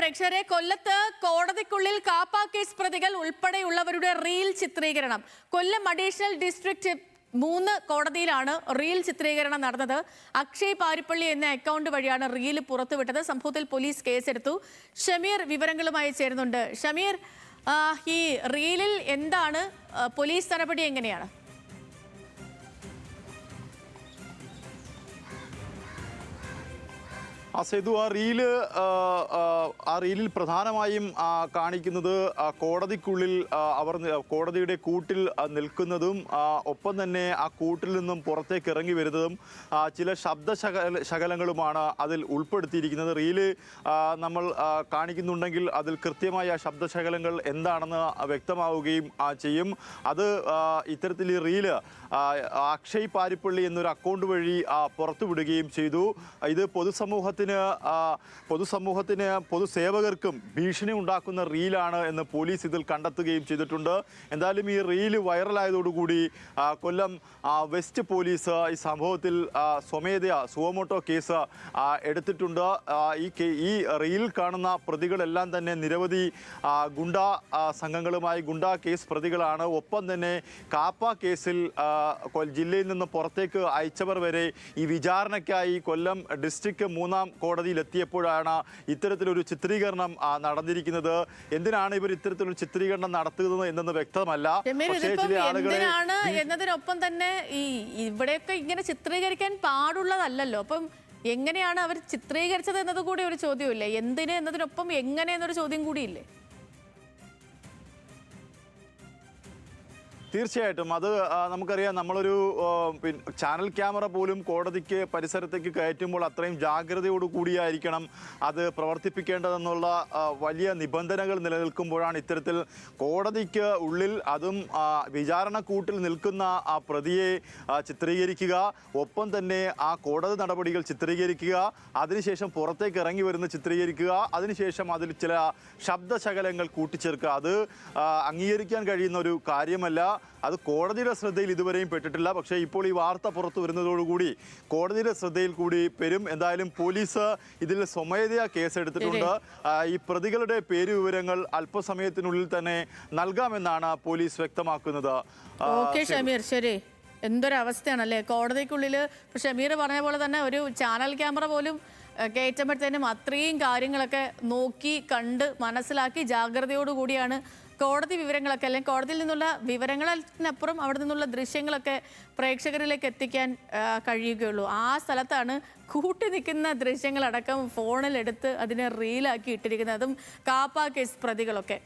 പ്രേക്ഷകരെ, കൊല്ലത്ത് കോടതിക്കുള്ളിൽ കാപ്പ കേസ് പ്രതികൾ ഉൾപ്പെടെയുള്ളവരുടെ റീൽ ചിത്രീകരണം. കൊല്ലം അഡീഷണൽ ഡിസ്ട്രിക്ട് 3 കോടതിയിലാണ് റീൽ ചിത്രീകരണം നടന്നത്. അക്ഷയ് പാരിപ്പള്ളി എന്ന അക്കൗണ്ട് വഴിയാണ് റീൽ പുറത്തുവിട്ടത്. സംഭവത്തിൽ പോലീസ് കേസെടുത്തു. ഷമീർ വിവരങ്ങളുമായി ചേരുന്നുണ്ട്. ഷമീർ, ഈ റീലിൽ എന്താണ് പോലീസ് നടപടി, എങ്ങനെയാണ്? സേതു, ആ റീലിൽ പ്രധാനമായും കാണിക്കുന്നത് കോടതിക്കുള്ളിൽ അവർ കോടതിയുടെ കൂട്ടിൽ നിൽക്കുന്നതും ഒപ്പം തന്നെ ആ കൂട്ടിൽ നിന്നും പുറത്തേക്ക് ഇറങ്ങി വരുന്നതും ചില ശബ്ദശകലങ്ങളുമാണ് അതിൽ ഉൾപ്പെടുത്തിയിരിക്കുന്നത്. റീല് നമ്മൾ കാണിക്കുന്നുണ്ടെങ്കിൽ അതിൽ കൃത്യമായ ശബ്ദശകലങ്ങൾ എന്താണെന്ന് വ്യക്തമാവുകയും ചെയ്യും. അത് ഇത്തരത്തിൽ ഈ റീല് അക്ഷയ് പാരിപ്പള്ളി എന്നൊരു അക്കൗണ്ട് വഴി പുറത്തുവിടുകയും ചെയ്തു. ഇത് പൊതുസേവകർക്കും ഭീഷണി ഉണ്ടാക്കുന്ന റീലാണ് എന്ന് പോലീസ് ഇതിൽ കണ്ടെത്തുകയും ചെയ്തിട്ടുണ്ട്. എന്തായാലും ഈ റീല് വൈറലായതോടുകൂടി കൊല്ലം വെസ്റ്റ് പോലീസ് ഈ സംഭവത്തിൽ സ്വമേധയാ സുവമോട്ടോ കേസ് എടുത്തിട്ടുണ്ട്. ഈ റീലിൽ കാണുന്ന പ്രതികളെല്ലാം തന്നെ നിരവധി ഗുണ്ടാ സംഘങ്ങളുമായി ഗുണ്ടാ കേസ് പ്രതികളാണ്. ഒപ്പം തന്നെ കാപ്പ കേസിൽ ജില്ലയിൽ നിന്ന് പുറത്തേക്ക് അയച്ചവർ വരെ ഈ വിചാരണയ്ക്കായി കൊല്ലം ഡിസ്ട്രിക്ട് 3-ാം കോടതിയിൽ എത്തിയപ്പോഴാണ് ഇത്തരത്തിലൊരു ചിത്രീകരണം നടന്നിരിക്കുന്നത്. എന്തിനാണ് ഇവർ ഇത്തരത്തിലൊരു ചിത്രീകരണം നടത്തുന്നത് എന്നത് വ്യക്തമല്ല. പക്ഷേ ചില ആളുകളെ എന്നതിനൊപ്പം തന്നെ ഈ ഇവിടെയൊക്കെ ഇങ്ങനെ ചിത്രീകരിക്കാൻ പാടുള്ളതല്ലല്ലോ. അപ്പം എങ്ങനെയാണ് അവർ ചിത്രീകരിച്ചത് എന്നത് കൂടി ഒരു ചോദ്യമില്ലേ? എന്തിന് എന്നതിനൊപ്പം എങ്ങനെ എന്നൊരു ചോദ്യം കൂടിയില്ലേ? തീർച്ചയായിട്ടും അത് നമുക്കറിയാം. നമ്മളൊരു ചാനൽ ക്യാമറ പോലും കോടതിക്ക് പരിസരത്തേക്ക് കയറ്റുമ്പോൾ അത്രയും ജാഗ്രതയോടു കൂടിയായിരിക്കണം അത് പ്രവർത്തിപ്പിക്കേണ്ടതെന്നുള്ള വലിയ നിബന്ധനകൾ നിലനിൽക്കുമ്പോഴാണ് ഇത്തരത്തിൽ കോടതിക്ക് ഉള്ളിൽ അതും വിചാരണക്കൂട്ടിൽ നിൽക്കുന്ന ആ പ്രതിയെ ചിത്രീകരിക്കുക, ഒപ്പം തന്നെ ആ കോടതി നടപടികൾ ചിത്രീകരിക്കുക, അതിനുശേഷം പുറത്തേക്ക് ഇറങ്ങി വരുന്ന ചിത്രീകരിക്കുക, അതിനുശേഷം അതിൽ ചില ശബ്ദശകലങ്ങൾ കൂട്ടിച്ചേർക്കുക. അത് അംഗീകരിക്കാൻ കഴിയുന്ന ഒരു കാര്യമല്ല. അത് കോടതിയുടെ ശ്രദ്ധയിൽ ഇതുവരെയും പെട്ടിട്ടില്ല. പക്ഷേ ഇപ്പോൾ ഈ വാർത്ത പുറത്തു വരുന്നതോടുകൂടി കോടതിയുടെ ശ്രദ്ധയിൽ കൂടി വരും. എന്തായാലും പോലീസ് ഇതിൽ സ്വമേധയാ കേസെടുത്തിട്ടുണ്ട്. ഈ പ്രതികളുടെ പേര് വിവരങ്ങൾ അല്പസമയത്തിനുള്ളിൽ തന്നെ നൽകാമെന്നാണ് പോലീസ് വ്യക്തമാക്കുന്നത്. ഷമീർ, ശരി, എന്തൊരവസ്ഥയാണല്ലേ കോടതിക്കുള്ളിൽ. ഷമീർ പറഞ്ഞ പോലെ തന്നെ ഒരു ചാനൽ ക്യാമറ പോലും കയറ്റുമ്പോഴത്തേനും അത്രയും കാര്യങ്ങളൊക്കെ നോക്കി കണ്ട് മനസ്സിലാക്കി ജാഗ്രതയോടുകൂടിയാണ് കോടതി വിവരങ്ങളൊക്കെ, അല്ലെങ്കിൽ കോടതിയിൽ നിന്നുള്ള വിവരങ്ങളിനപ്പുറം അവിടെ നിന്നുള്ള ദൃശ്യങ്ങളൊക്കെ പ്രേക്ഷകരിലേക്ക് എത്തിക്കാൻ കഴിയുകയുള്ളൂ. ആ സ്ഥലത്താണ് കൂട്ടി നിൽക്കുന്ന ദൃശ്യങ്ങളടക്കം ഫോണിലെടുത്ത് അതിനെ റീലാക്കി ഇട്ടിരിക്കുന്നത്, അതും കാപ്പ കേസ് പ്രതികളൊക്കെ.